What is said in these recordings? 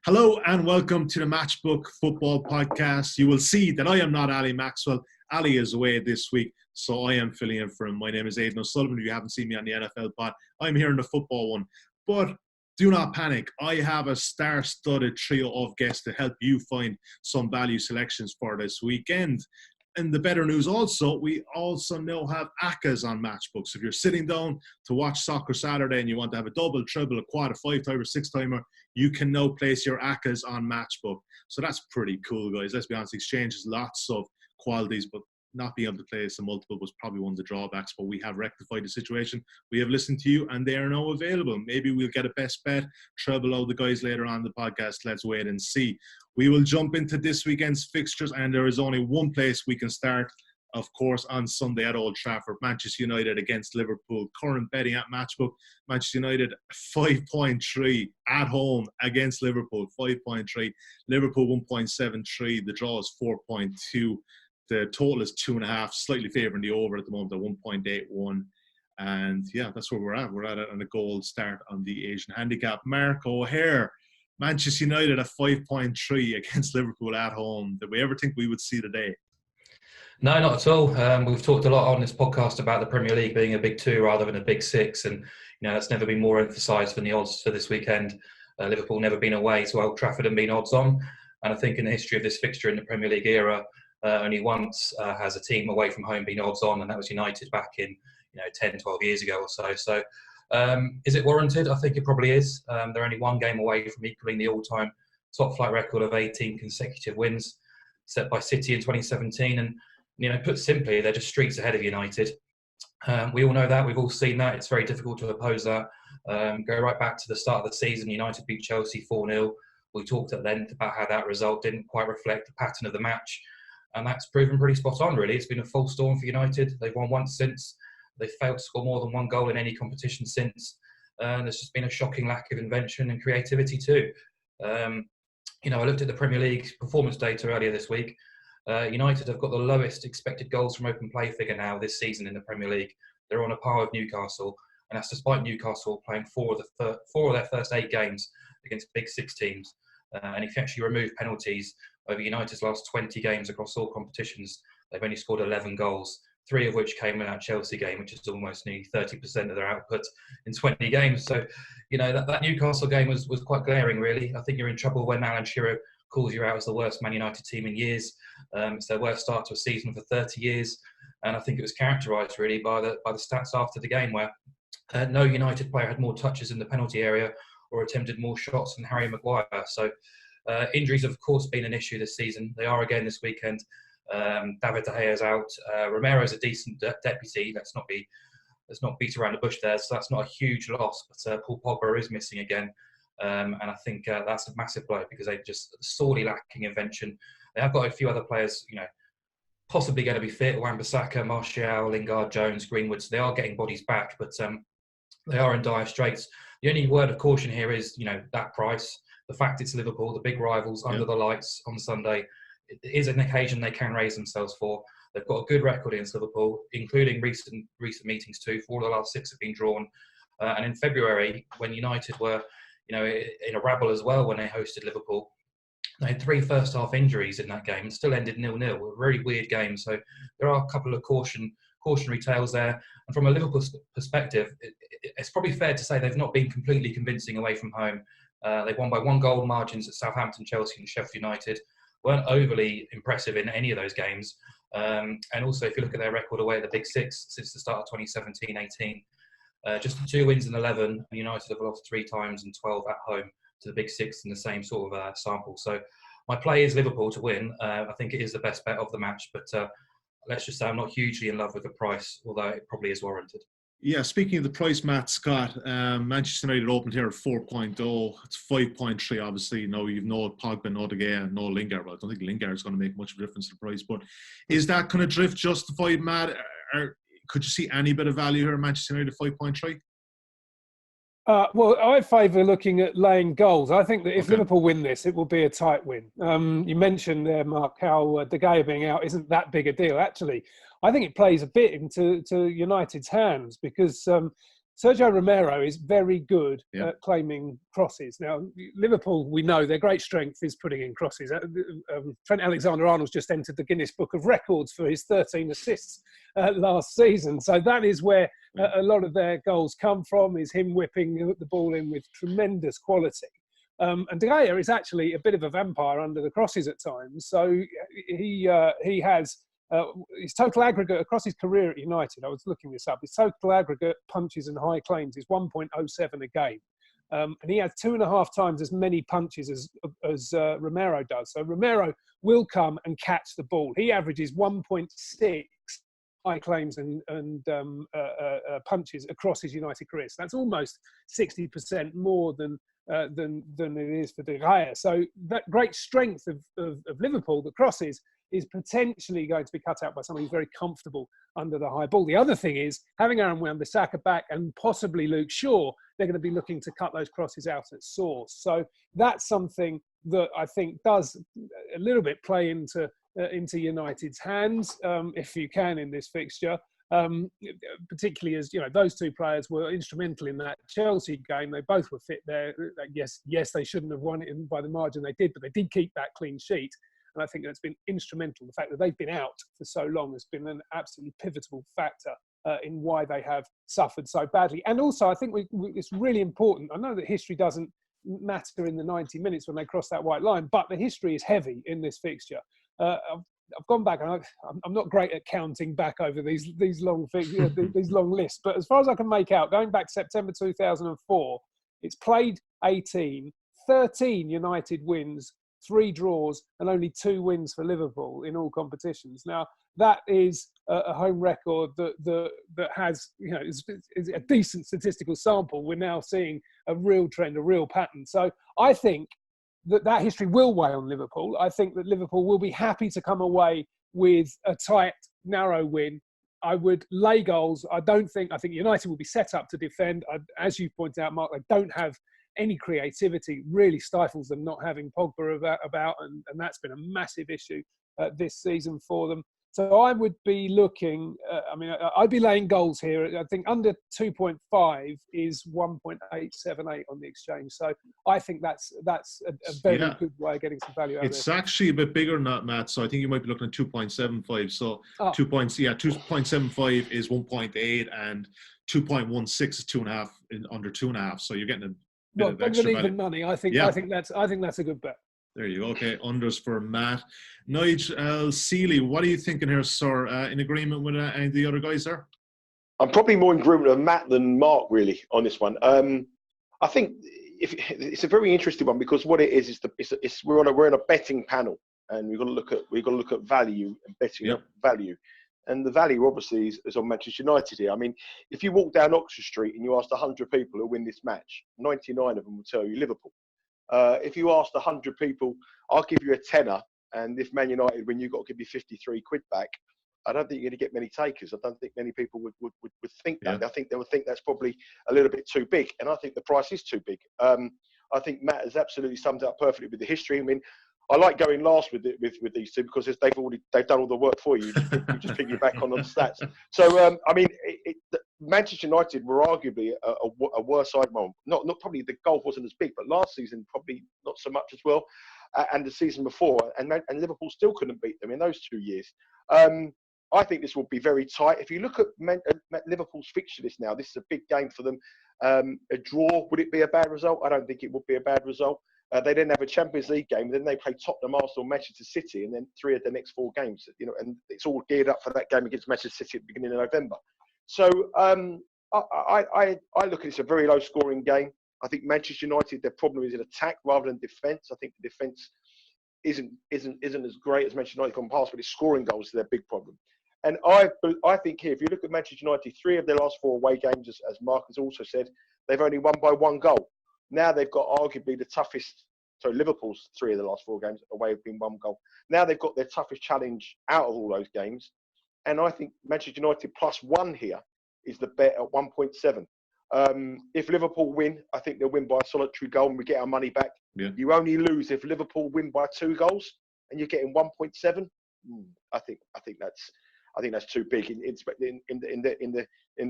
Hello and welcome to the Matchbook Football Podcast. You will see that I am not Ali Maxwell. Ali is away this week, so I am filling in for him. My name is Aidan O'Sullivan. If you haven't seen me on the NFL pod, I'm here in the football one. But do not panic. I have a star-studded trio of guests to help you find some value selections for this weekend. And the better news also, we also now have ACCAs on Matchbooks. If you're sitting down to watch Soccer Saturday and you want to have a double, triple, a quad, a five-timer, six-timer, you can now place your ACCAs on Matchbook. So that's pretty cool, guys. Let's be honest, Exchange has lots of qualities, but not being able to place a multiple was probably one of the drawbacks, but we have rectified the situation. We have listened to you, and they are now available. Maybe we'll get a best bet, treble out the guys later on the podcast. Let's wait and see. We will jump into this weekend's fixtures, and there is only one place we can start, of course, on Sunday at Old Trafford. Manchester United against Liverpool. Current betting at Matchbook. Manchester United 5.3 at home against Liverpool. 5.3. Liverpool 1.73. The draw is 4.2. The total is 2.5. Slightly favouring the over at the moment at 1.81. And yeah, that's where we're at. We're at it on a gold start on the Asian handicap. Mark O'Hare. Manchester United at 5.3 against Liverpool at home. Did we ever think we would see today? No, not at all. We've talked a lot on this podcast about the Premier League being a big two rather than a big six, and that's never been more emphasised than the odds for this weekend. Liverpool never been away to Old Trafford and been odds on, and I think in the history of this fixture in the Premier League era, only once has a team away from home been odds on, and that was United back in 10, 12 years ago or so. So is it warranted? I think it probably is. They're only one game away from equalling the all-time top flight record of 18 consecutive wins set by City in 2017, and put simply, they're just streets ahead of United. We all know that. We've all seen that. It's very difficult to oppose that. Go right back to the start of the season. United beat Chelsea 4-0. We talked at length about how that result didn't quite reflect the pattern of the match. And that's proven pretty spot on, really. It's been a full storm for United. They've won once since. They've failed to score more than one goal in any competition since. And there's just been a shocking lack of invention and creativity too. I looked at the Premier League performance data earlier this week. United have got the lowest expected goals from open play figure now this season in the Premier League. They're on a par with Newcastle, and that's despite Newcastle playing four of their first 8 games against big six teams. And if you actually remove penalties over United's last 20 games across all competitions, they've only scored 11 goals, 3 of which came in that Chelsea game, which is almost nearly 30% of their output in 20 games. So, that Newcastle game was quite glaring, really. I think you're in trouble when Alan Shearer calls you out as the worst Man United team in years. It's their worst start to a season for 30 years. And I think it was characterised really by the stats after the game where no United player had more touches in the penalty area or attempted more shots than Harry Maguire. So injuries have of course been an issue this season. They are again this weekend. David De Gea is out. Romero's a decent deputy. Let's not beat around the bush there. So that's not a huge loss. But Paul Pogba is missing again. And I think that's a massive blow because they're just sorely lacking invention. They have got a few other players, possibly going to be fit. Wan-Bissaka, Martial, Lingard, Jones, Greenwood. So they are getting bodies back, but they are in dire straits. The only word of caution here is, that price. The fact it's Liverpool, the big rivals, under the lights on Sunday, it is an occasion they can raise themselves for. They've got a good record against Liverpool, including recent meetings too. 4 of the last 6 have been drawn. And in February, when United were in a rabble as well when they hosted Liverpool, they had 3 first-half injuries in that game and still ended 0-0. A very weird game. So there are a couple of cautionary tales there. And from a Liverpool perspective, it's probably fair to say they've not been completely convincing away from home. They've won by 1 goal margins at Southampton, Chelsea and Sheff United. Weren't overly impressive in any of those games. And also, if you look at their record away at the Big Six since the start of 2017-18, just 2 wins in 11, and United have lost 3 times and 12 at home to the Big Six in the same sort of sample. So my play is Liverpool to win. I think it is the best bet of the match, but let's just say I'm not hugely in love with the price, although it probably is warranted. Yeah, speaking of the price, Matt, Scott, Manchester United opened here at 4.0. It's 5.3, obviously. You've no Pogba, no De Gea, no Lingard. Well, I don't think Lingard is going to make much of a difference to the price. But is that kind of drift justified, Matt? Or could you see any bit of value here in Manchester United 5.3? Well, I favour looking at laying goals. I think that if Liverpool win this, it will be a tight win. You mentioned there, Mark, how De Gea being out isn't that big a deal. Actually, I think it plays a bit into United's hands because Sergio Romero is very good at claiming crosses. Now, Liverpool, we know their great strength is putting in crosses. Trent Alexander-Arnold's just entered the Guinness Book of Records for his 13 assists last season. So that is where a lot of their goals come from, is him whipping the ball in with tremendous quality. And De Gea is actually a bit of a vampire under the crosses at times. So he has... his total aggregate across his career at United, I was looking this up, his total aggregate punches and high claims is 1.07 a game. And he has 2.5 times as many punches as Romero does. So Romero will come and catch the ball. He averages 1.6 high claims and punches across his United career. So that's almost 60% more than it is for De Gea. So that great strength of Liverpool, the crosses, is potentially going to be cut out by someone who's very comfortable under the high ball. The other thing is, having Aaron Wan-Bissaka back and possibly Luke Shaw, they're going to be looking to cut those crosses out at source. So that's something that I think does a little bit play into United's hands, if you can, in this fixture. Particularly as, those two players were instrumental in that Chelsea game. They both were fit there. Yes, they shouldn't have won it by the margin they did, but they did keep that clean sheet. And I think that's been instrumental. The fact that they've been out for so long has been an absolutely pivotal factor in why they have suffered so badly. And also, I think it's really important. I know that history doesn't matter in the 90 minutes when they cross that white line, but the history is heavy in this fixture. I've gone back, and I'm not great at counting back over these long these long lists. But as far as I can make out, going back September 2004, it's played 18, 13 United wins, 3 draws, and only 2 wins for Liverpool in all competitions. Now, that is a home record that has, is a decent statistical sample. We're now seeing a real trend, a real pattern. So I think that history will weigh on Liverpool. I think that Liverpool will be happy to come away with a tight, narrow win. I would lay goals. I think United will be set up to defend. As you pointed out, Mark, they don't have any creativity. Really stifles them not having Pogba about, and that's been a massive issue this season for them. So I would be looking, I'd be laying goals here. I think under 2.5 is 1.878 on the exchange. So I think that's a very good way of getting some value out of it. It's actually a bit bigger than that, Matt. So I think you might be looking at 2.75. So 2.75 is 1.8 and 2.16 is 2.5 under 2.5. So you're getting a bit of extra value. Even money. I think that's a good bet. There you go. Okay, unders for Matt. Nigel Seeley, what are you thinking here, sir? In agreement with any of the other guys there? I'm probably more in agreement with Matt than Mark, really, on this one. I think it's a very interesting one, because what it is we're on a betting panel, and we've got to look at value and betting value. And the value, obviously, is on Manchester United here. I mean, if you walk down Oxford Street and you ask 100 people who win this match, 99 of them will tell you Liverpool. If you asked 100 people, I'll give you a tenner, and if Man United win, you've got to give me 53 quid back, I don't think you're going to get many takers. I don't think many people would think that. Yeah. I think they would think that's probably a little bit too big, and I think the price is too big. I think Matt has absolutely summed it up perfectly with the history. I mean, I like going last with these two, because they've done all the work for you. You just piggyback on the stats. So Manchester United were arguably a worse side. Well, not probably the goal wasn't as big, but last season probably not so much as well, and the season before, and Liverpool still couldn't beat them in those 2 years. I think this will be very tight. If you look at Liverpool's fixture list now, this is a big game for them. A draw, would it be a bad result? I don't think it would be a bad result. They then have a Champions League game, then they play Tottenham, Arsenal, Manchester City, and then 3 of the next 4 games. And it's all geared up for that game against Manchester City at the beginning of November. So I look at it as a very low-scoring game. I think Manchester United, their problem is in attack rather than defence. I think the defence isn't as great as Manchester United in the past, but it's scoring goals is their big problem. And I think here, if you look at Manchester United, 3 of their last 4 away games, as Mark has also said, they've only won by 1 goal. Now they've got arguably the toughest. So Liverpool's 3 of the last 4 games away have been 1 goal. Now they've got their toughest challenge out of all those games, and I think Manchester United +1 here is the bet at 1.7. If Liverpool win, I think they'll win by a solitary goal and we get our money back. Yeah. You only lose if Liverpool win by 2 goals, and you're getting 1.7. I think I think that's too big in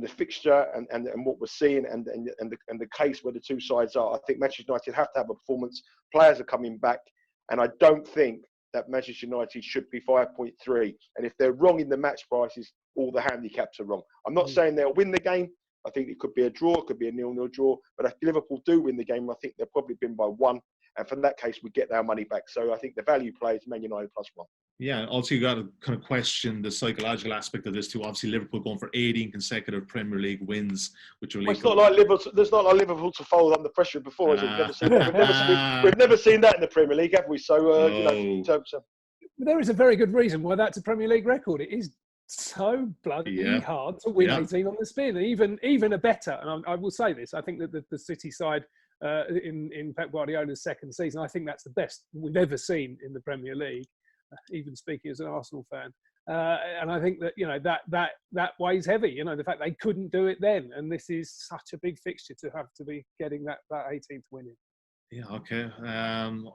the fixture and what we're seeing and the case where the two sides are. I think Manchester United have to have a performance. Players are coming back, and I don't think that Manchester United should be 5.3. And if they're wrong in the match prices, all the handicaps are wrong. I'm not saying they'll win the game. I think it could be a draw, it could be a 0-0 draw. But if Liverpool do win the game, I think they'll probably win by 1. And from that case, we get our money back. So I think the value play is Man United +1. Yeah, also you got to kind of question the psychological aspect of this too. Obviously, Liverpool going for 18 consecutive Premier League wins, which will. Well, it's not like Liverpool. There's not like Liverpool to fold under pressure before. We've never seen that in the Premier League, have we? So in terms of, there is a very good reason why that's a Premier League record. It is so bloody hard to win 18 on the spin, even a better. And I will say this: I think that the City side in Pep Guardiola's second season, I think that's the best we've ever seen in the Premier League. Even speaking as an Arsenal fan, and I think that that weighs heavy. The fact they couldn't do it then, and this is such a big fixture to have to be getting that 18th win in. Yeah, okay.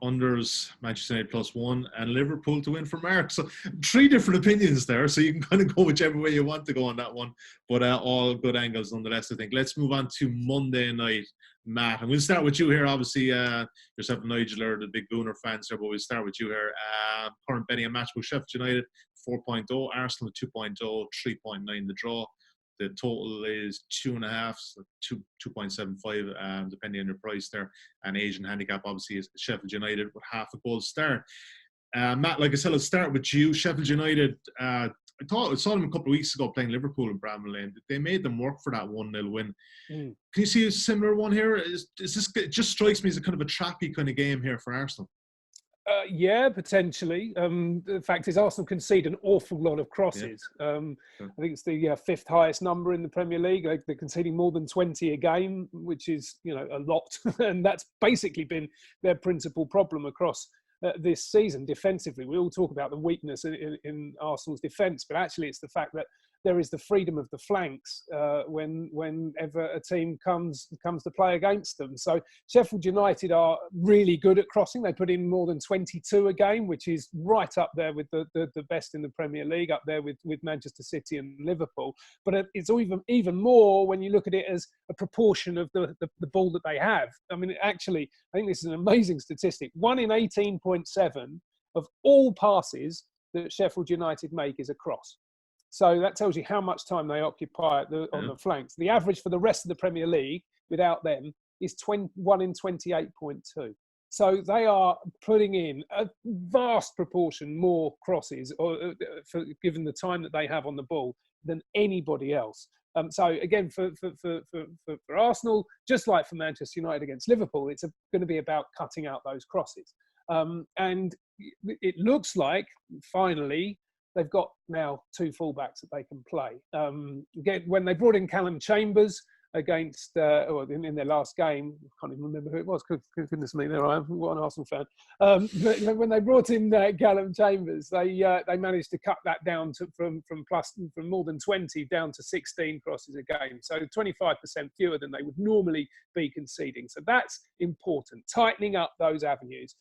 Unders Manchester United +1 and Liverpool to win for Mark. So 3 different opinions there. So you can kind of go whichever way you want to go on that one. But all good angles nonetheless, I think. Let's move on to Monday night, Matt. And we'll start with you here. Obviously, yourself and Nigel are the big Booner fans there, but we'll start with you here. Current betting and Matchbook, Sheff United 4.0, Arsenal 2.0, 3.9 the draw. The total is 2.5, so 2.75, depending on your price there. And Asian handicap obviously is Sheffield United with half a goal start. Matt, like I said, I'll start with you. Sheffield United, I saw them a couple of weeks ago playing Liverpool in Bramall Lane. They made them work for that 1-0 win. Can you see a similar one here? Is this, it just strikes me as a kind of a trappy kind of game here for Arsenal. Yeah, potentially. The fact is, Arsenal concede an awful lot of crosses. I think it's the 5th highest number in the Premier League. They're conceding more than 20 a game, which is a lot, and that's basically been their principal problem across this season defensively. We all talk about the weakness in Arsenal's defence, but actually it's the fact that there is the freedom of the flanks whenever a team comes to play against them. So Sheffield United are really good at crossing. They put in more than 22 a game, which is right up there with the best in the Premier League, up there with Manchester City and Liverpool. But it's even more when you look at it as a proportion of the ball that they have. I mean, actually, I think this is an amazing statistic. 1 in 18.7 of all passes that Sheffield United make is a cross. So that tells you how much time they occupy on the flanks. The average for the rest of the Premier League without them is 1 in 28.2. So they are putting in a vast proportion more crosses, given the time that they have on the ball, than anybody else. So again, for Arsenal, just like for Manchester United against Liverpool, it's going to be about cutting out those crosses. And it looks like finally they've got now 2 fullbacks that they can play. Again, when they brought in Callum Chambers against, in their last game, I can't even remember who it was. Goodness me, there I am. What an Arsenal fan. But when they brought in Callum Chambers, they managed to cut that down from more than 20 down to 16 crosses a game. So 25% fewer than they would normally be conceding. So that's important, tightening up those avenues.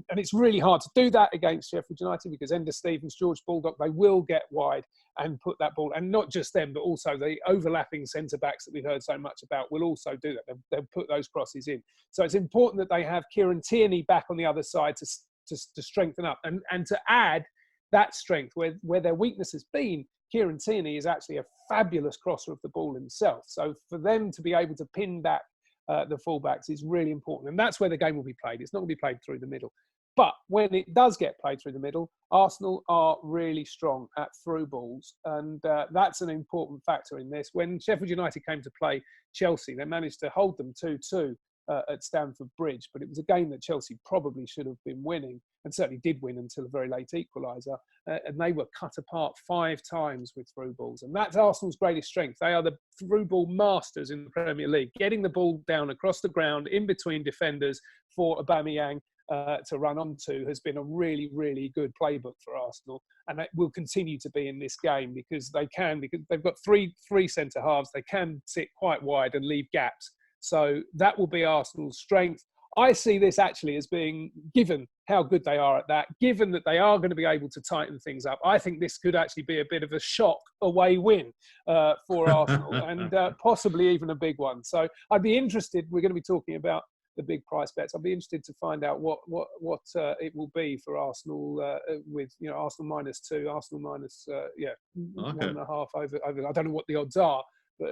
And it's really hard to do that against Sheffield United because Ender Stevens, George Baldock, they will get wide and put that ball, and not just them, but also the overlapping centre-backs that we've heard so much about will also do that. They'll put those crosses in. So it's important that they have Kieran Tierney back on the other side to strengthen up and to add that strength where their weakness has been. Kieran Tierney is actually a fabulous crosser of the ball himself. So for them to be able to pin back the fullbacks is really important. And that's where the game will be played. It's not going to be played through the middle. But when it does get played through the middle, Arsenal are really strong at through balls. And that's an important factor in this. When Sheffield United came to play Chelsea, they managed to hold them 2-2 at Stamford Bridge. But it was a game that Chelsea probably should have been winning, and certainly did win until a very late equaliser. And they were cut apart 5 times with through balls. And that's Arsenal's greatest strength. They are the through ball masters in the Premier League, getting the ball down across the ground in between defenders for Aubameyang to run onto has been a really, really good playbook for Arsenal, and it will continue to be in this game because they've got three centre halves. They can sit quite wide and leave gaps, so that will be Arsenal's strength. I see this actually as being given how good they are at that. Given that they are going to be able to tighten things up, I think this could actually be a bit of a shock away win for Arsenal, and possibly even a big one. So I'd be interested. We're going to be talking about the big price bets. I'd be interested to find out what it will be for Arsenal with Arsenal -2, Arsenal minus 1.5 over. I don't know what the odds are, but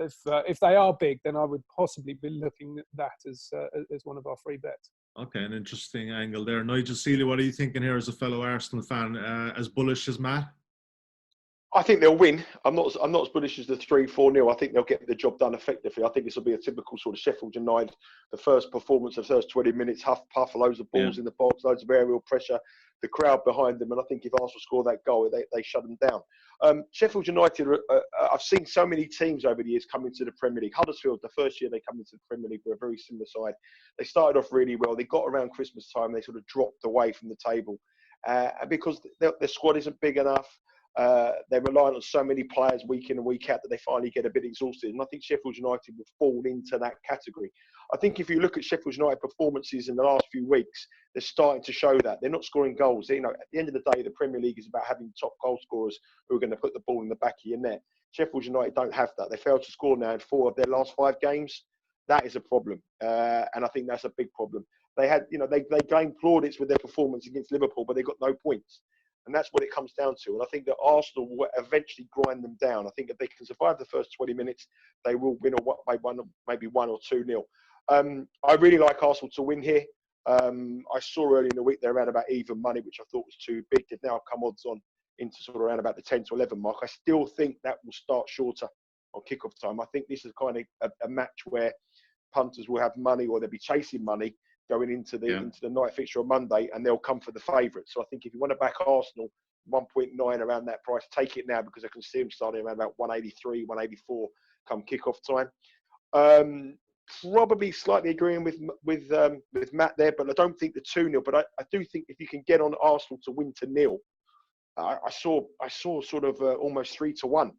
if they are big, then I would possibly be looking at that as one of our free bets. Okay, an interesting angle there. Nigel Seeley, what are you thinking here as a fellow Arsenal fan? As bullish as Matt? I think they'll win. I'm not as bullish as the 3-4-0. I think they'll get the job done effectively. I think this will be a typical sort of Sheffield United. The first performance, the first 20 minutes, huff, puff, loads of balls in the box, loads of aerial pressure, the crowd behind them. And I think if Arsenal score that goal, they shut them down. Sheffield United, I've seen so many teams over the years come into the Premier League. Huddersfield, the first year they come into the Premier League, were a very similar side. They started off really well. They got around Christmas time. They sort of dropped away from the table because their squad isn't big enough. They're reliant on so many players week in and week out that they finally get a bit exhausted. And I think Sheffield United will fall into that category. I think if you look at Sheffield United performances in the last few weeks, they're starting to show that. They're not scoring goals. At the end of the day, the Premier League is about having top goal scorers who are going to put the ball in the back of your net. Sheffield United don't have that. They failed to score now in 4 of their last 5 games. That is a problem. And I think that's a big problem. They had, they gained plaudits with their performance against Liverpool, but they got no points. And that's what it comes down to. And I think that Arsenal will eventually grind them down. I think if they can survive the first 20 minutes, they will win maybe 1 or 2-0. I really like Arsenal to win here. I saw early in the week they're around about even money, which I thought was too big. They've now come odds on into sort of around about the 10 to 11 mark. I still think that will start shorter on kickoff time. I think this is kind of a match where punters will have money, or they'll be chasing money going into the night fixture on Monday, and they'll come for the favourites. So I think if you want to back Arsenal 1.9 around that price, take it now, because I can see them starting around about 183, 184 come kickoff time. Probably slightly agreeing with Matt there, but I don't think the 2-0. But I do think if you can get on Arsenal to win to 0, I saw sort of almost 3-1.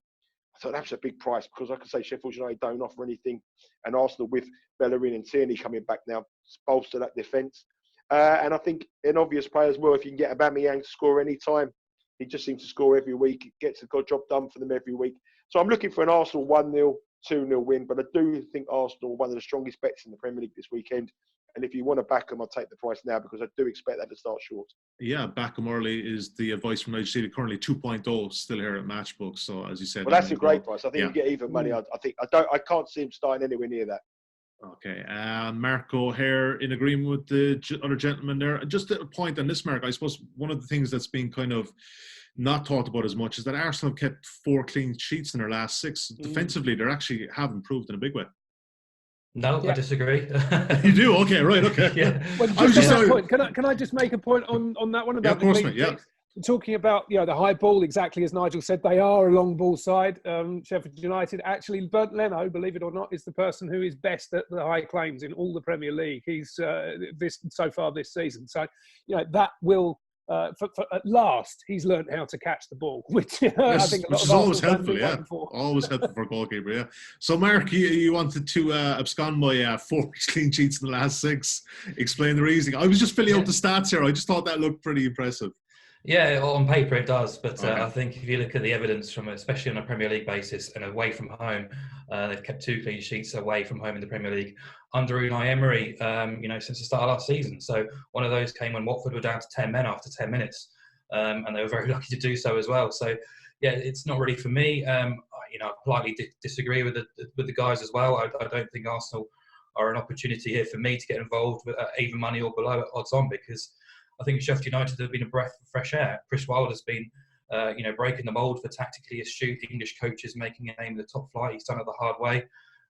I thought that was a big price, because like I say, Sheffield United don't offer anything, and Arsenal with Bellerin and Tierney coming back now bolster that defence. And I think an obvious play as well, if you can get Aubameyang to score any time, he just seems to score every week, gets the job done for them every week. So I'm looking for an Arsenal 1-0, 2-0 win, but I do think Arsenal are one of the strongest bets in the Premier League this weekend. And if you want to back them, I'll take the price now, because I do expect that to start short. Yeah, back them early is the advice from Nigel Seeley. Currently 2.0 still here at Matchbook. So as you said, well, that's a great price. I think you get even money. I can't see him starting anywhere near that. Okay, Marco here in agreement with the other gentleman there. Just a point on this, Mark. I suppose one of the things that's been kind of not talked about as much is that Arsenal have kept 4 clean sheets in their last 6. Defensively, they actually have improved in a big way. No, I disagree. You do? Okay, right, okay. Yeah. Well, just on that point, can I just make a point on that one about of course, mate, yeah. Talking about the high ball, exactly as Nigel said, they are a long ball side. Sheffield United, actually, Bernd Leno, believe it or not, is the person who is best at the high claims in all the Premier League. He's so far this season. So that will. At last, he's learned how to catch the ball, which I think a lot is of always helpful, for. Always helpful for a goalkeeper, yeah. So, Mark, you wanted to abscond by 4 clean sheets in the last 6. Explain the reasoning. I was just filling out the stats here. I just thought that looked pretty impressive. Yeah, on paper it does, but I think if you look at the evidence from, especially on a Premier League basis and away from home, they've kept 2 clean sheets away from home in the Premier League under Unai Emery, since the start of last season. So one of those came when Watford were down to 10 men after 10 minutes, and they were very lucky to do so as well. So yeah, it's not really for me. I politely disagree with the guys as well. I don't think Arsenal are an opportunity here for me to get involved with even money or below odds on, because I think Sheff United have been a breath of fresh air. Chris Wilde has been, breaking the mould for tactically astute English coaches, making a name in the top flight. He's done it the hard way.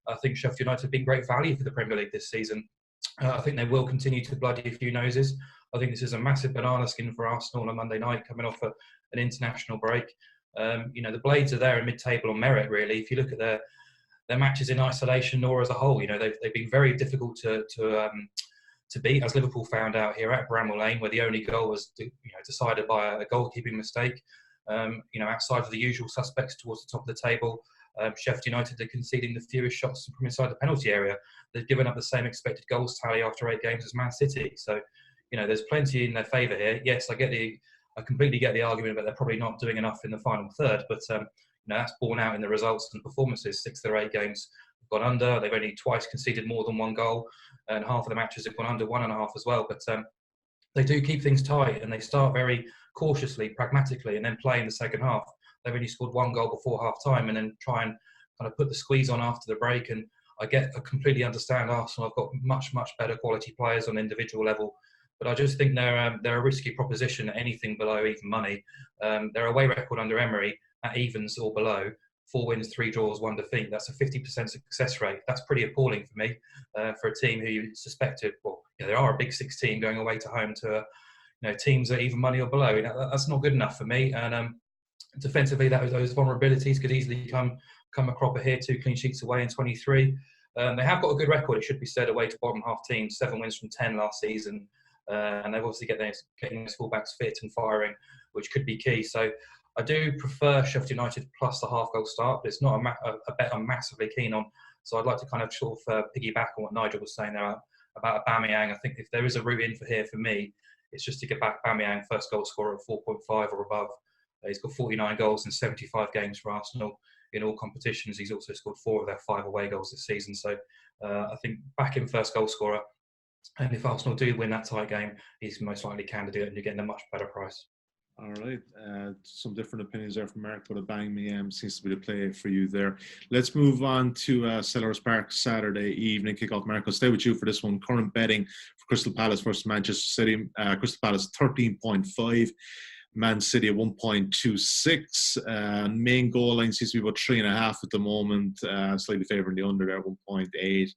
I think Sheff United have been great value for the Premier League this season. I think they will continue to bloody a few noses. I think this is a massive banana skin for Arsenal on a Monday night, coming off an international break. The Blades are there in mid-table on merit, really. If you look at their matches in isolation or as a whole, they've been very difficult to beat, as Liverpool found out here at Bramall Lane, where the only goal was decided by a goalkeeping mistake. Outside of the usual suspects towards the top of the table, Sheff United are conceding the fewest shots from inside the penalty area. They've given up the same expected goals tally after 8 games as Man City. So, there's plenty in their favour here. Yes, I completely get the argument that they're probably not doing enough in the final third, but that's borne out in the results and performances. 6 of their 8 games have gone under. They've only twice conceded more than 1 goal, and half of the matches have gone under 1.5 as well. But they do keep things tight, and they start very cautiously, pragmatically, and then play in the second half. They've only scored 1 goal before half time, and then try and kind of put the squeeze on after the break. And I completely understand Arsenal. I've got much, much better quality players on individual level, but I just think they're a risky proposition at anything below even money. Their away record under Emery at evens or below, 4 wins, 3 draws, 1 defeat. That's a 50% success rate. That's pretty appalling for me, for a team who you suspected. Well, they are a Big 6 team going away to home to teams that even money or below. That's not good enough for me. And defensively, those vulnerabilities could easily come a cropper here. 2 clean sheets away in 23. They have got a good record, it should be said, away to bottom half teams. 7 wins from 10 last season. And they've obviously getting those fullbacks fit and firing, which could be key. So I do prefer Sheff United plus the half-goal start, but it's not a bet I'm massively keen on. So I'd like to kind of sort of piggyback on what Nigel was saying there about Aubameyang. I think if there is a route in for me, it's just to get back Aubameyang, first goal scorer at 4.5 or above. He's got 49 goals in 75 games for Arsenal in all competitions. He's also scored 4 of their 5 away goals this season. So I think back in first goal scorer. And if Arsenal do win that tight game, he's most likely candidate, and you're getting a much better price. All right. Some different opinions there from Mark, but Aubameyang seems to be the play for you there. Let's move on to Sellers Park Saturday evening kickoff. Mark, I'll stay with you for this one. Current betting for Crystal Palace versus Manchester City. Crystal Palace 13.5. Man City at 1.26. Main goal line seems to be about 3.5 at the moment. Slightly favouring the under there, 1.8.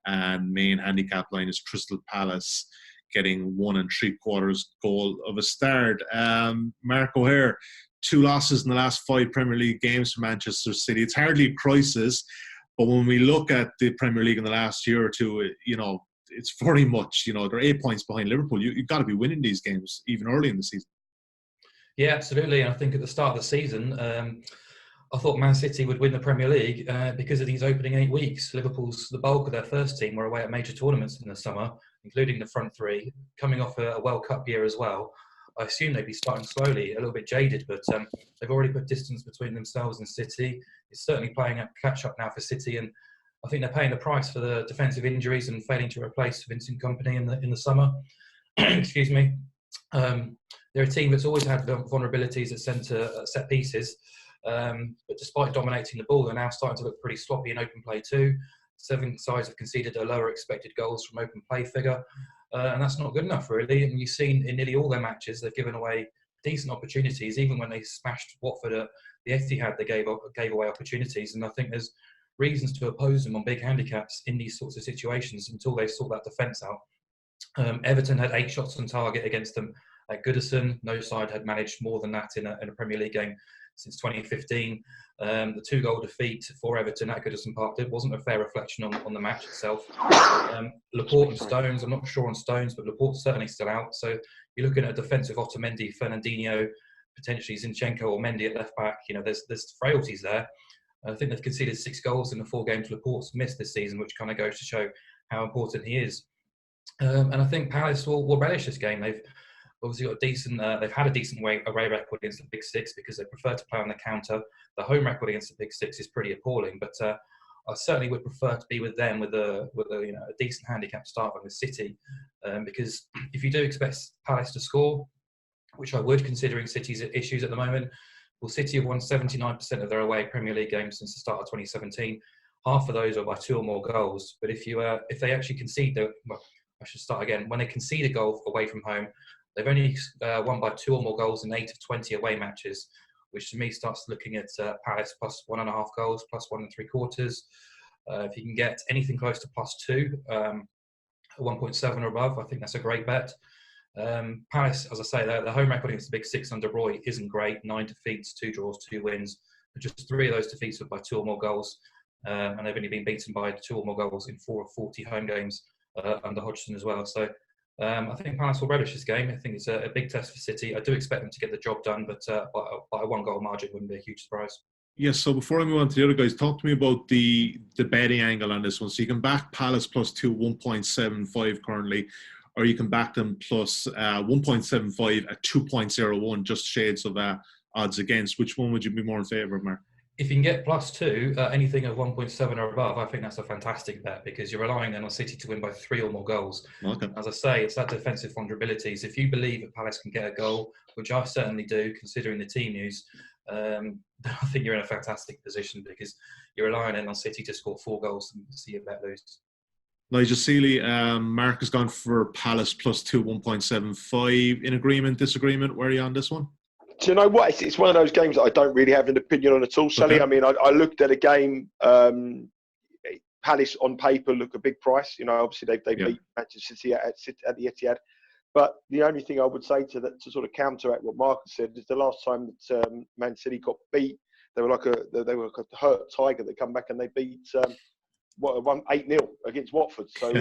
And main handicap line is Crystal Palace getting 1 3/4 goal of a start. Mark O'Hare, 2 losses in the last 5 Premier League games for Manchester City. It's hardly a crisis, but when we look at the Premier League in the last year or two, it's very much, they're 8 points behind Liverpool. You've got to be winning these games even early in the season. Yeah, absolutely. And I think at the start of the season, I thought Man City would win the Premier League because of these opening 8 weeks. The bulk of their first team were away at major tournaments in the summer, including the front 3, coming off a World Cup year as well. I assume they'd be starting slowly, a little bit jaded, but they've already put distance between themselves and City. It's certainly playing a catch-up now for City, and I think they're paying the price for the defensive injuries and failing to replace Vincent Kompany in the summer. Excuse me. They're a team that's always had vulnerabilities at set pieces. But despite dominating the ball, they're now starting to look pretty sloppy in open play too. 7 sides have conceded a lower expected goals from open play figure, and that's not good enough really. And you've seen in nearly all their matches they've given away decent opportunities. Even when they smashed Watford at the Etihad, they gave away opportunities. And I think there's reasons to oppose them on big handicaps in these sorts of situations until they sort that defence out. Everton had 8 shots on target against them at Goodison. No side had managed more than that in a Premier League game since 2015. The 2-goal defeat for Everton at Goodison Park wasn't a fair reflection on the match itself. Laporte and Stones, I'm not sure on Stones, but Laporte's certainly still out. So you're looking at a defensive Otamendi, Fernandinho, potentially Zinchenko or Mendy at left back. There's frailties there. I think they've conceded 6 goals in the 4 games Laporte's missed this season, which kind of goes to show how important he is. And I think Palace will relish this game. They've obviously got they've had a decent away record against the Big 6 because they prefer to play on the counter. The home record against the Big 6 is pretty appalling, but I certainly would prefer to be with them with a decent handicap start with City, because if you do expect Palace to score, which I would considering City's issues at the moment, well, City have won 79% of their away Premier League games since the start of 2017. Half of those are by 2 or more goals. But if they actually concede, I should start again. When they concede a goal away from home, they've only won by 2 or more goals in 8 of 20 away matches, which to me starts looking at Palace plus 1.5 goals, plus 1 3/4. If you can get anything close to +2, 1.7 or above, I think that's a great bet. Palace, as I say, the home record against the Big 6 under Roy isn't great. 9 defeats, 2 draws, 2 wins. But just 3 of those defeats were by 2 or more goals. And they've only been beaten by 2 or more goals in 4 of 40 home games under Hodgson as well. So I think Palace will relish this game. I think it's a big test for City. I do expect them to get the job done, but by a 1-goal margin wouldn't be a huge surprise. Yes, so before I move on to the other guys, talk to me about the betting angle on this one. So you can back Palace +2, 1.75 currently, or you can back them plus 1.75 at 2.01, just shades of odds against. Which one would you be more in favour of, Mark? If you can get +2, anything of 1.7 or above, I think that's a fantastic bet, because you're relying then on City to win by 3 or more goals. Okay. As I say, it's that defensive vulnerabilities. If you believe that Palace can get a goal, which I certainly do, considering the team news, then I think you're in a fantastic position, because you're relying on City to score 4 goals and see a bet lose. Nigel Seeley, Mark has gone for Palace +2, 1.75. In agreement, disagreement? Where are you on this one? Do you know what? It's one of those games that I don't really have an opinion on at all, Sully. Okay. I mean, I looked at a game. Palace on paper look a big price. You know, obviously they beat Manchester City at the Etihad. But the only thing I would say to sort of counteract what Mark said is the last time that Man City got beat, they were like a hurt tiger that come back and they beat 8-0 against Watford. So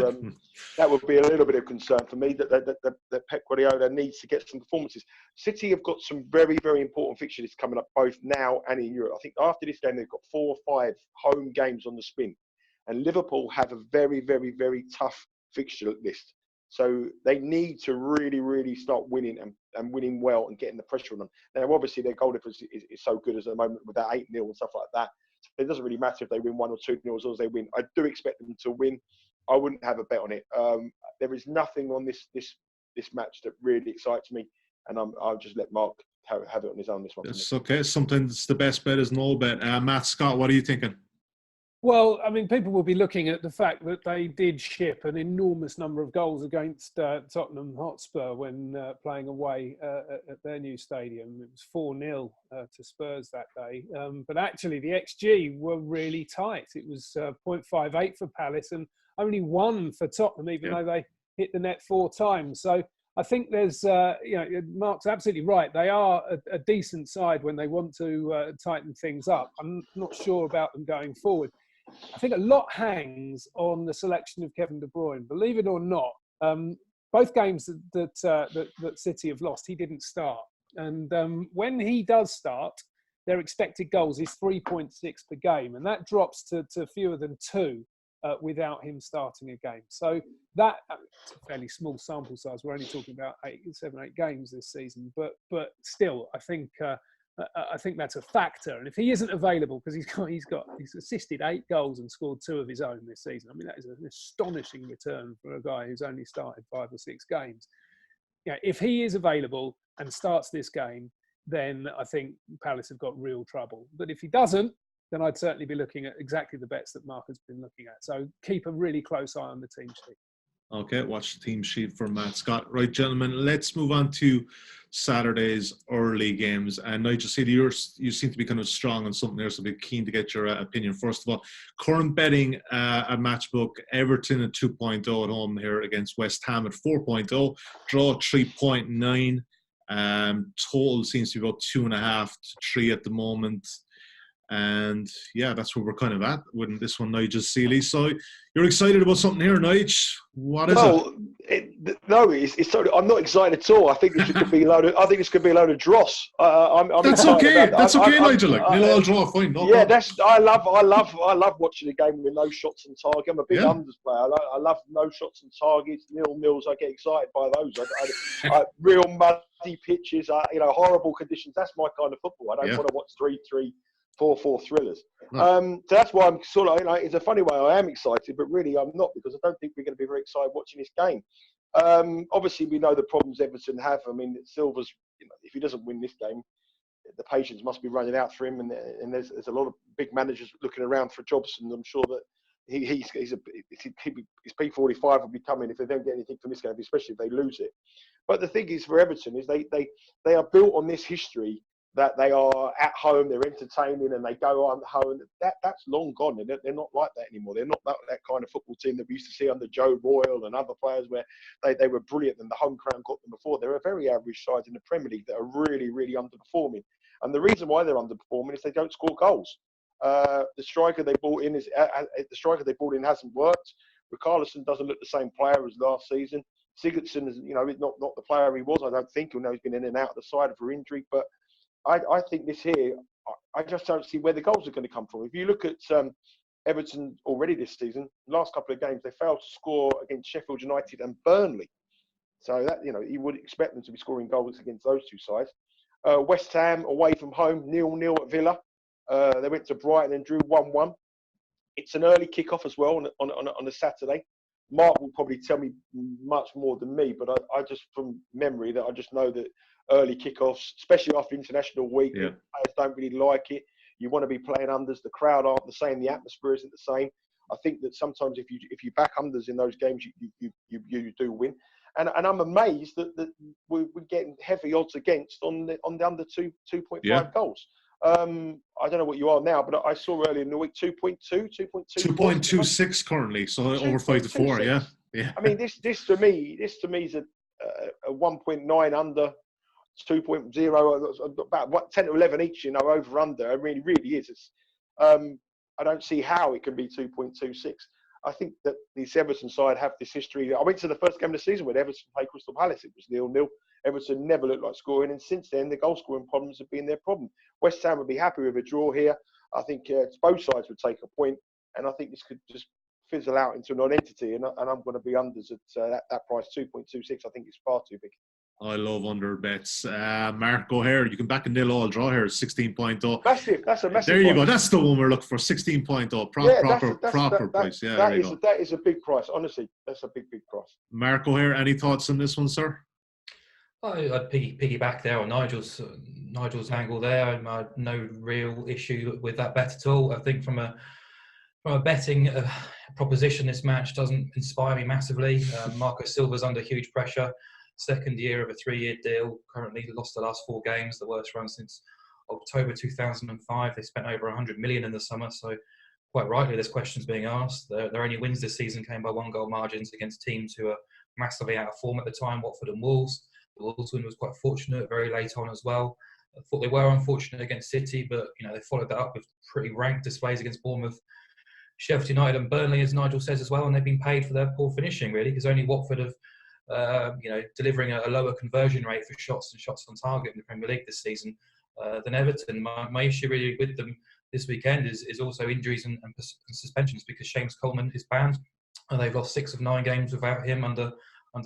that would be a little bit of concern for me that Pep Guardiola needs to get some performances. City have got some very, very important fixtures coming up both now and in Europe. I think after this game they've got 4 or 5 home games on the spin, and Liverpool have a very, very, very tough fixture list. So they need to really, really start winning and winning well and getting the pressure on them. Now, obviously, their goal difference is so good at the moment with that 8-0 and stuff like that. It doesn't really matter if they win 1 or 2-0 as long as they win. I do expect them to win. I wouldn't have a bet on it. There is nothing on this match that really excites me, and I'll just let Mark have it on his own this one. It's okay. Sometimes the best bet is no bet. Matt, Scott, what are you thinking? Well, I mean, people will be looking at the fact that they did ship an enormous number of goals against Tottenham Hotspur when playing away at their new stadium. It was 4-0 to Spurs that day. But actually, the XG were really tight. It was 0.58 for Palace and only 1 for Tottenham, even though they hit the net 4 times. So I think there's, Mark's absolutely right. They are a decent side when they want to tighten things up. I'm not sure about them going forward. I think a lot hangs on the selection of Kevin De Bruyne. Believe it or not, both games that City have lost, he didn't start. And when he does start, their expected goals is 3.6 per game. And that drops to fewer than 2 without him starting a game. So that's a fairly small sample size. We're only talking about 7, 8 games this season. But still, I think that's a factor. And if he isn't available, because he's assisted 8 goals and scored 2 of his own this season. I mean, that is an astonishing return for a guy who's only started 5 or 6 games. Yeah, if he is available and starts this game, then I think Palace have got real trouble. But if he doesn't, then I'd certainly be looking at exactly the bets that Mark has been looking at. So keep a really close eye on the team sheet. Okay, watch the team sheet for Matt Scott. Right, gentlemen, let's move on to Saturday's early games. And Nigel Seeley, you seem to be kind of strong on something there, so I'd be keen to get your opinion. First of all, current betting at Matchbook, Everton at 2.0 at home here against West Ham at 4.0, draw 3.9. Total seems to be about 2.5 to 3 at the moment. And yeah, that's where we're kind of at with this one, Nigel Seeley. So you're excited about something here, Nigel? What is it? No, it's totally, I'm not excited at all. I think this could be a load of dross. That's okay. That's okay, Nigel. We'll all draw fine. I love watching a game with no shots on target. I'm a big unders player. I love no shots on targets, 0-0s. I get excited by those. Real muddy pitches, horrible conditions. That's my kind of football. I don't want to watch 3-3. 4-4 thrillers. So that's why I'm sort of, it's a funny way I am excited, but really I'm not, because I don't think we're going to be very excited watching this game. Obviously, we know the problems Everton have. I mean, Silva's, if he doesn't win this game, the patience must be running out for him, and there's a lot of big managers looking around for jobs, and I'm sure that his P45 will be coming if they don't get anything from this game, especially if they lose it. But the thing is, for Everton, is they are built on this history that they are at home, they're entertaining, and they go on home. That's long gone. They're not like that anymore. They're not that kind of football team that we used to see under Joe Royle and other players, where they were brilliant and the home crowd got them before. They're a very average side in the Premier League that are really, really underperforming. And the reason why they're underperforming is they don't score goals. The striker they brought in hasn't worked. Richarlison doesn't look the same player as last season. Sigurdsson is, not the player he was. I don't think. He's been in and out of the side for injury, but I think this here, I just don't see where the goals are going to come from. If you look at Everton already this season, last couple of games, they failed to score against Sheffield United and Burnley. So that, you would expect them to be scoring goals against those two sides. West Ham away from home, 0-0 at Villa. They went to Brighton and drew 1-1. It's an early kickoff as well on a Saturday. Mark will probably tell me much more than me, but I just, from memory, that I just know that early kickoffs, especially after international week, players don't really like it. You want to be playing unders. The crowd aren't the same. The atmosphere isn't the same. I think that sometimes if you back unders in those games, you do win. And I'm amazed that we're getting heavy odds against on the under 2.5 goals. I don't know what you are now, but I saw earlier in the week 2.2, 2.26 currently, so over 5 to 4. Yeah. I mean, this to me is a 1.9 under, 2.0, about 10 to 11 each. Over under. It really is. I don't see how it can be 2.26. I think that this Everton side have this history. I went to the first game of the season when Everton played Crystal Palace. It was 0-0. Everton never looked like scoring, and since then the goal scoring problems have been their problem. West Ham would be happy with a draw here. I think both sides would take a point, and I think this could just fizzle out into a non-entity. And I'm going to be unders at that price, 2.26. I think it's far too big. I love under bets. Mark, go here. You can back a 0-all draw here, 16.0. Massive. That's a massive. There you price. go. That's the one we're looking for, 16.0. Proper price. Yeah, that is a big price. Honestly, that's a big price. Mark, go here. Any thoughts on this one, sir? I'd piggyback there on Nigel's angle there. I had no real issue with that bet at all. I think from a betting proposition, this match doesn't inspire me massively. Marco Silva's under huge pressure. Second year of a 3-year deal. Currently lost the last 4 games, the worst run since October 2005. They spent over 100 million in the summer, so quite rightly there's questions being asked. Their only wins this season came by 1-goal margins against teams who are massively out of form at the time, Watford and Wolves. The Wolves win was quite fortunate, very late on as well. I thought they were unfortunate against City, but they followed that up with pretty rank displays against Bournemouth, Sheff Utd and Burnley, as Nigel says as well, and they've been paid for their poor finishing, really, because only Watford have delivering a lower conversion rate for shots on target in the Premier League this season than Everton. My issue really with them this weekend is also injuries and suspensions, because Seamus Coleman is banned and they've lost 6 of 9 games without him under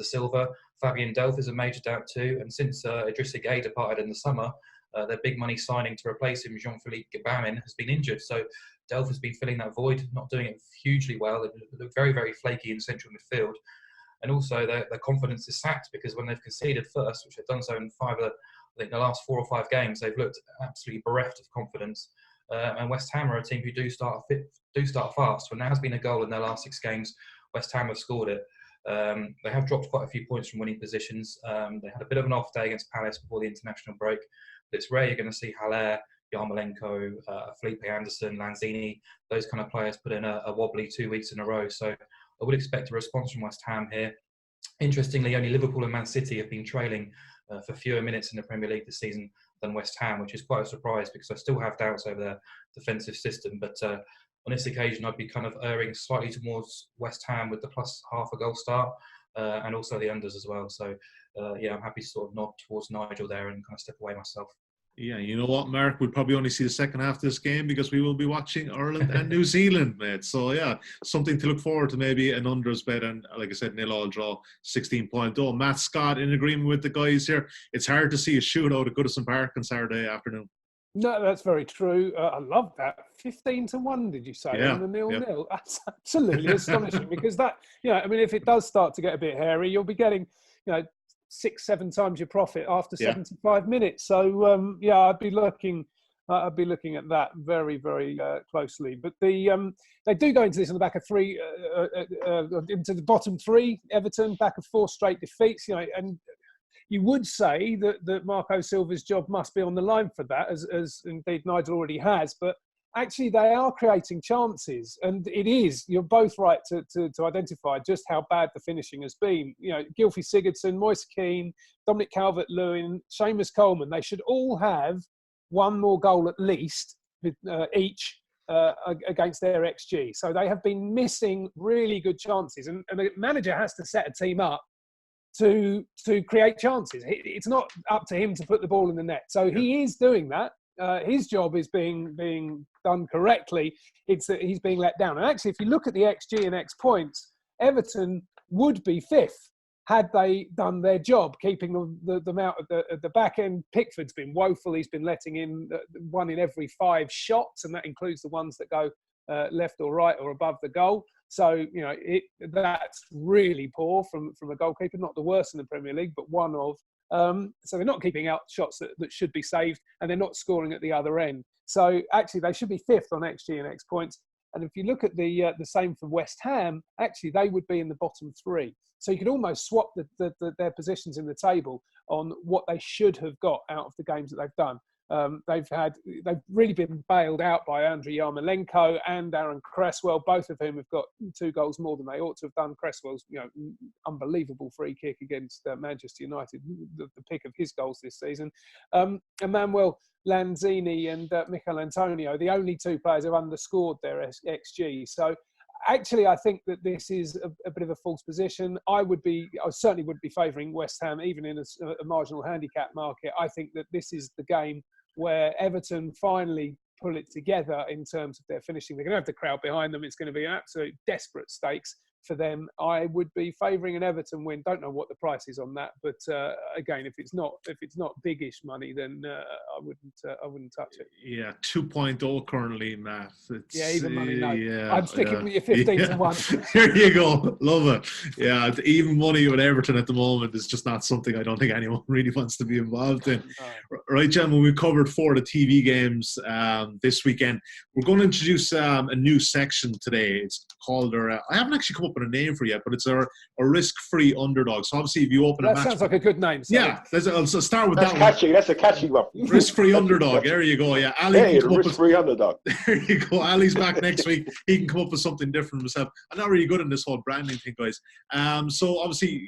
Silva. Fabian Delph is a major doubt too, and since Idrissa Gueye departed in the summer, their big money signing to replace him, Jean-Philippe Gbamin, has been injured. So Delph has been filling that void, not doing it hugely well. They look very, very flaky in central midfield. And also their confidence is sapped, because when they've conceded first, which they've done so in 5 of the last 4 or 5 games, they've looked absolutely bereft of confidence. And West Ham are a team who do start fast. When there has been a goal in their last 6 games, West Ham have scored it. They have dropped quite a few points from winning positions. They had a bit of an off day against Palace before the international break. But it's rare you're going to see Haller, Yarmolenko, Felipe Anderson, Lanzini, those kind of players put in a wobbly 2 weeks in a row. So I would expect a response from West Ham here. Interestingly, only Liverpool and Man City have been trailing for fewer minutes in the Premier League this season than West Ham, which is quite a surprise, because I still have doubts over their defensive system. But on this occasion, I'd be kind of erring slightly towards West Ham with the plus half a goal start and also the unders as well. So, I'm happy to sort of nod towards Nigel there and kind of step away myself. Yeah, you know what, Mark? We'll probably only see the second half of this game, because we will be watching Ireland and New Zealand, mate. So, yeah, something to look forward to, maybe an unders bet. And like I said, 0-all draw, 16.0. Matt, Scott, in agreement with the guys here. It's hard to see a shootout at Goodison Park on Saturday afternoon. No, that's very true. I love that. 15-1, did you say? Yeah, on the 0-0? That's absolutely astonishing, because that, if it does start to get a bit hairy, you'll be getting, 6-7 times your profit after 75 minutes. So I'd be looking at that very, very closely. But they do go into this on the back of 3 into the bottom 3. Everton back of 4 straight defeats. And you would say that Marco Silva's job must be on the line for that, as indeed Nigel already has. But actually, they are creating chances, and it is. You're both right to identify just how bad the finishing has been. Gylfi Sigurdsson, Moise Kean, Dominic Calvert-Lewin, Seamus Coleman. They should all have 1 more goal at least each against their XG. So they have been missing really good chances, and the manager has to set a team up to create chances. It's not up to him to put the ball in the net. So he is doing that. His job is being done correctly. It's that he's being let down. And actually, if you look at the XG and X points, Everton would be 5th had they done their job, keeping them out at the back end. Pickford's been woeful. He's been letting in 1 in every 5 shots, and that includes the ones that go left or right or above the goal. So, that's really poor from a goalkeeper. Not the worst in the Premier League, but one of. So they're not keeping out shots that should be saved, and they're not scoring at the other end. So actually, they should be 5th on XG and X points. And if you look at the same for West Ham, actually they would be in the bottom 3. So you could almost swap their positions in the table on what they should have got out of the games that they've done. They've really been bailed out by Andriy Yarmolenko and Aaron Cresswell, both of whom have got 2 goals more than they ought to have done. Cresswell's unbelievable free kick against Manchester United, the pick of his goals this season. Emmanuel Lanzini and Michail Antonio, the only 2 players who have underscored their XG. So actually, I think that this is a bit of a false position. I certainly would be favouring West Ham, even in a marginal handicap market. I think that this is the game where Everton finally pull it together in terms of their finishing. They're going to have the crowd behind them. It's going to be absolute desperate stakes for them. I would be favouring an Everton win. Don't know what the price is on that, but again, if it's not biggish money, then I wouldn't touch it. Yeah, 2.0 currently, Matt. Even money. No, yeah, I'm sticking with your 15 to 1. There you go, love it. Yeah, even money with Everton at the moment is just not something I don't think anyone really wants to be involved in. Right, gentlemen, we covered 4 of the TV games this weekend. We're going to introduce a new section today. It's called I haven't actually come up with a name for it yet, but it's our risk-free underdog. So obviously, if you open that sounds like a good name. So. Yeah, I'll start with that catchy. one. That's a catchy one. Risk-free underdog. There you go. Yeah, Ali. Risk-free underdog. There you go. Ali's back next week. He can come up with something different himself. I'm not really good in this whole branding thing, guys. So obviously,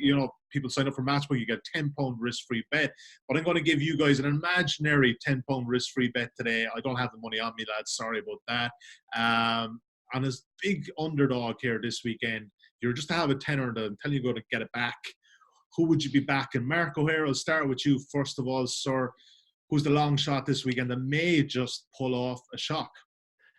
people sign up for Matchbook, you get a £10 risk-free bet. But I'm going to give you guys an imaginary £10 risk-free bet today. I don't have the money on me, lads. Sorry about that. On this big underdog here this weekend, you're just to have a tenner until you go to get it back. Who would you be backing? Marco here, I'll start with you first of all, sir. Who's the long shot this weekend that may just pull off a shock?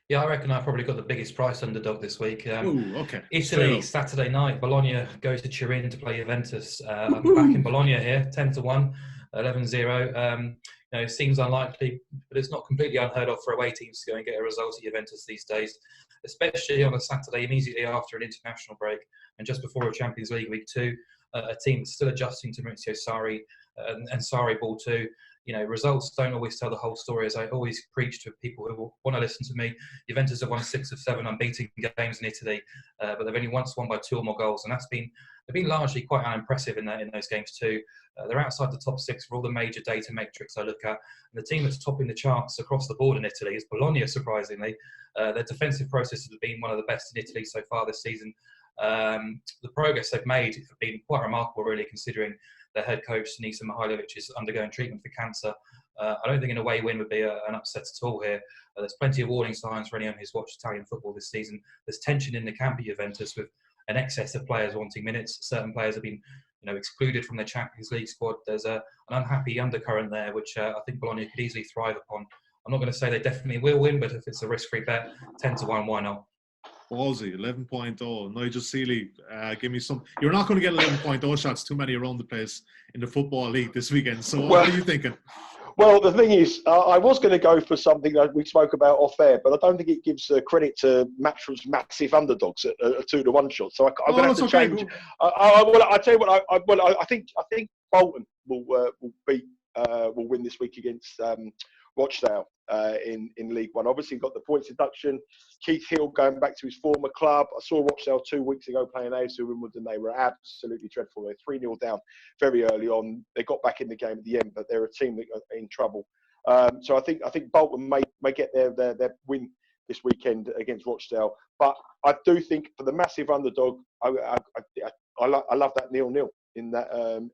Yeah, I reckon I've probably got the biggest price underdog this week. Okay. Italy, Saturday night. Bologna goes to Turin to play Juventus. I'm backing Bologna here, 10 to 1, 11-0. It seems unlikely, but it's not completely unheard of for away teams to go and get a result at Juventus these days, especially on a Saturday immediately after an international break and just before a Champions League Week 2. A team that's still adjusting to Maurizio Sarri and Sarri ball too. Results don't always tell the whole story, as I always preach to people who want to listen to me. Juventus have won 6 of 7 unbeaten games in Italy, but they've only once won by 2 or more goals, and they've been largely quite unimpressive in those games too. They're outside the top 6 for all the major data metrics I look at, and the team that's topping the charts across the board in Italy is Bologna, surprisingly. Their defensive process has been one of the best in Italy so far this season. The progress they've made have been quite remarkable, really, considering their head coach, Sinisa Mihajlovic, is undergoing treatment for cancer. I don't think an away win would be an upset at all here. There's plenty of warning signs for anyone who's watched Italian football this season. There's tension in the camp at Juventus with an excess of players wanting minutes. Certain players have been excluded from their Champions League squad. There's an unhappy undercurrent there, which I think Bologna could easily thrive upon. I'm not going to say they definitely will win, but if it's a risk-free bet, 10 to 1, why not? Ballsy, 11.0. Nigel Seeley, give me some. You're not going to get 11.0 shots, too many around the place in the Football League this weekend. So what are you thinking? Well, the thing is, I was going to go for something that we spoke about off air, but I don't think it gives credit to Matchbook's massive underdogs at a 2 to 1 shot. So I'm going to have to change. I tell you what. I think Bolton will win this week against Rochdale in League One. Obviously, we've got the points deduction. Keith Hill going back to his former club. I saw Rochdale 2 weeks ago playing AFC Wimbledon. They were absolutely dreadful. They were 3-0 down very early on. They got back in the game at the end, but they're a team that are in trouble. So I think Bolton may get their win this weekend against Rochdale. But I do think for the massive underdog, I love that 0-0 in that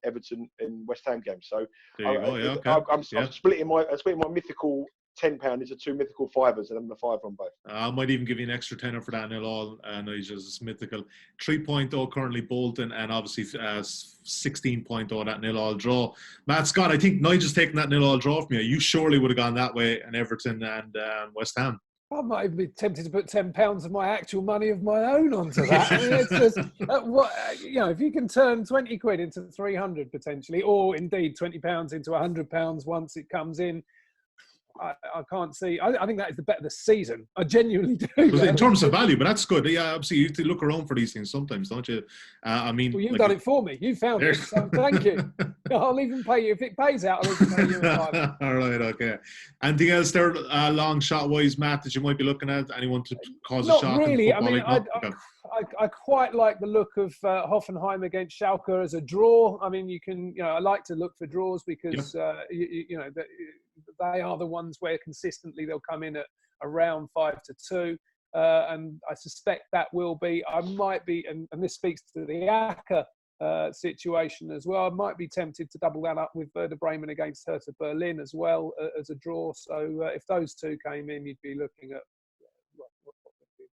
Everton and West Ham game. So I'm splitting my mythical £10 into 2 mythical fivers, and I'm going to 5 on both. I might even give you an extra tenner for that nil all. Nigel's mythical 3.0 currently Bolton, and obviously 16.0 that nil all draw. Matt, Scott, I think Nigel's taking that nil all draw from you. You surely would have gone that way in Everton and West Ham. I might even be tempted to put £10 of my actual money of my own onto that. I mean, it's just, if you can turn 20 quid into 300 potentially, or indeed £20 into £100 once it comes in, I can't see. I think that is the bet of the season. I genuinely do. In terms of value, but that's good. Yeah, obviously you have to look around for these things sometimes, don't you? Well, you've done it for me. You found it, so thank you. I'll even pay you if it pays out. I'll even pay you a $5. All right, okay. Anything else there, long shot wise, Matt, that you might be looking at? Anyone to cause a shock? Not really. I mean, I quite like the look of Hoffenheim against Schalke as a draw. I mean, I like to look for draws because they are the ones where consistently they'll come in at around 5-2. And I suspect that will be, I might be, and this speaks to the Aka situation as well, I might be tempted to double that up with Werder Bremen against Hertha Berlin as well as a draw. So if those two came in, you'd be looking at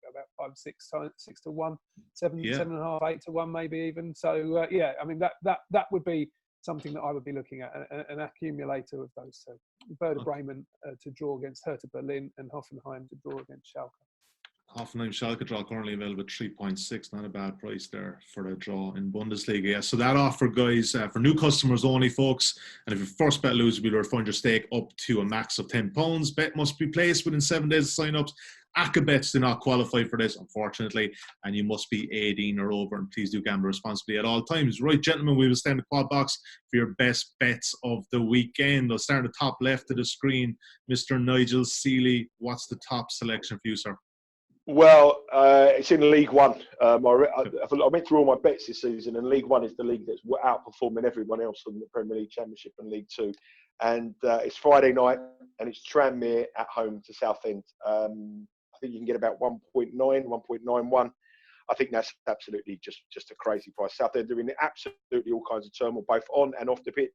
about 5-6 to 1, 7.5, 8 to 1 maybe even. So I mean that would be something that I would be looking at, an accumulator of those two. Werder Bremen to draw against Hertha Berlin and Hoffenheim to draw against Schalke. Hoffenheim Schalke draw currently available at 3.6. Not a bad price there for the draw in Bundesliga. Yeah, so that offer, guys, for new customers only, folks. And if your first bet loses, we'll refund your stake up to a max of £10. Bet must be placed within 7 days of sign-ups. ACCA bets do not qualify for this, unfortunately, and you must be 18 or over, and please do gamble responsibly at all times. Right, gentlemen, we will stay in the quad box for your best bets of the weekend. I'll start at the top left of the screen. Mr. Nigel Seeley, what's the top selection for you, sir? Well, it's in League One. I went through all my bets this season, and League One is the league that's outperforming everyone else in the Premier League, Championship and League Two. And it's Friday night, and it's Tranmere at home to Southend. I think you can get about 1.9, 1.91. I think that's absolutely just a crazy price. Southend are in absolutely all kinds of turmoil, both on and off the pitch.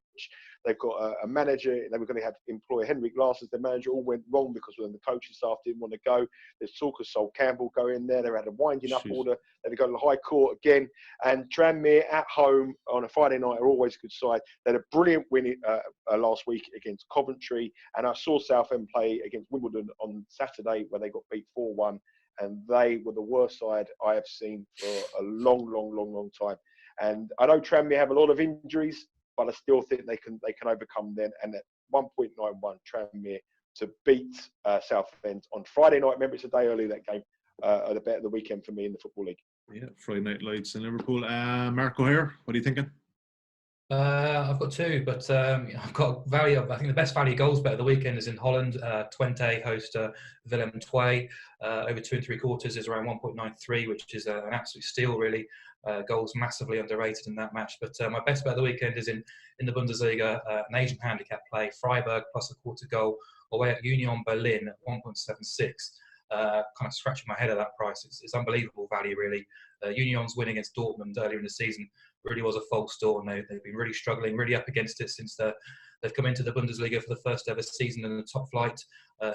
They've got a manager. They were going to employ Henrik Larsson as their manager. All went wrong because the coaching staff didn't want to go. There's talk of Sol Campbell going there. They had a winding up order. They had to go to the High Court again. And Tranmere at home on a Friday night are always a good side. They had a brilliant win last week against Coventry. And I saw Southend play against Wimbledon on Saturday where they got beat 4-1. And they were the worst side I have seen for a long time. And I know Tranmere have a lot of injuries, but I still think they can overcome them. And at 1.91 Tranmere to beat Southend on Friday night. Remember, it's a day early, that game. The bet of the weekend for me in the Football League. Yeah, Friday night lights in Liverpool. Mark O'Hare, what are you thinking? I've got two, but I've got value. I think the best value goals bet of the weekend is in Holland. Twente host Willem II. Over 2 3/4 is around 1.93, which is an absolute steal, really. Goals massively underrated in that match. But my best bet of the weekend is in the Bundesliga, an Asian handicap play. Freiburg plus a quarter goal away at Union Berlin at 1.76. Kind of scratching my head at that price. It's unbelievable value, really. Union's win against Dortmund earlier in the season really was a false dawn. They've been really struggling, really up against it since they've come into the Bundesliga for the first ever season in the top flight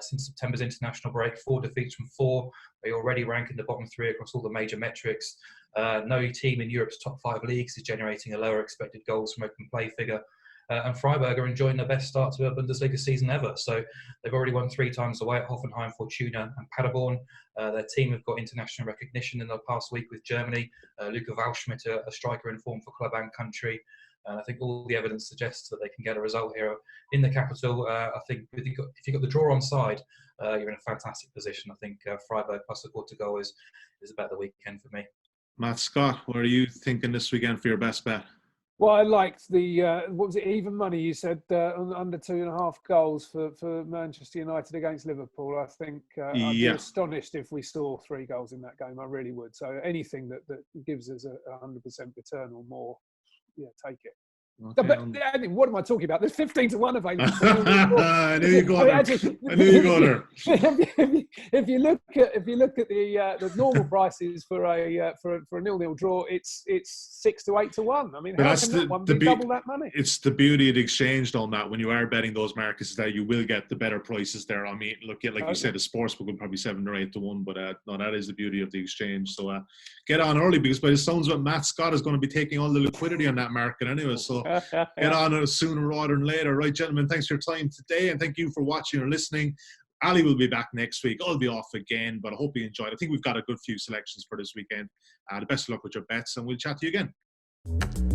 since September's international break. 4 defeats from 4. They already rank in the bottom 3 across all the major metrics. No team in Europe's top 5 leagues is generating a lower expected goals from open play figure. And Freiburg are enjoying their best start to a Bundesliga season ever. So they've already won 3 times away at Hoffenheim, Fortuna and Paderborn. Their team have got international recognition in the past week with Germany. Luca Waldschmidt, a striker in form for club and country. And I think all the evidence suggests that they can get a result here in the capital. I think if you've got the draw on side, you're in a fantastic position. I think Freiburg plus a quarter goal is about the weekend for me. Matt Scott, what are you thinking this weekend for your best bet? Well, I liked the, what was it, even money you said, under 2.5 goals for Manchester United against Liverpool. I think I'd be astonished if we saw 3 goals in that game. I really would. So anything that gives us a 100% return or more, take it. Okay, but what am I talking about? There's 15 to 1 available. I knew you got there. If you look at the normal prices for a 0-0 draw, it's 6 to 8 to 1. I mean, how can that one be double that money? It's the beauty of the exchange, on that. When you are betting those markets, that you will get the better prices there. I mean, look, like you said, the sportsbook will probably 7 or 8 to 1, but no, that is the beauty of the exchange. So get on early, because by the sounds of it, Matt Scott is going to be taking all the liquidity on that market anyway. So get on it sooner rather than later. Right, gentlemen, thanks for your time today, and thank you for watching or listening. Ali will be back next week. I'll be off again, but I hope you enjoyed. I think we've got a good few selections for this weekend. The best of luck with your bets, and we'll chat to you again.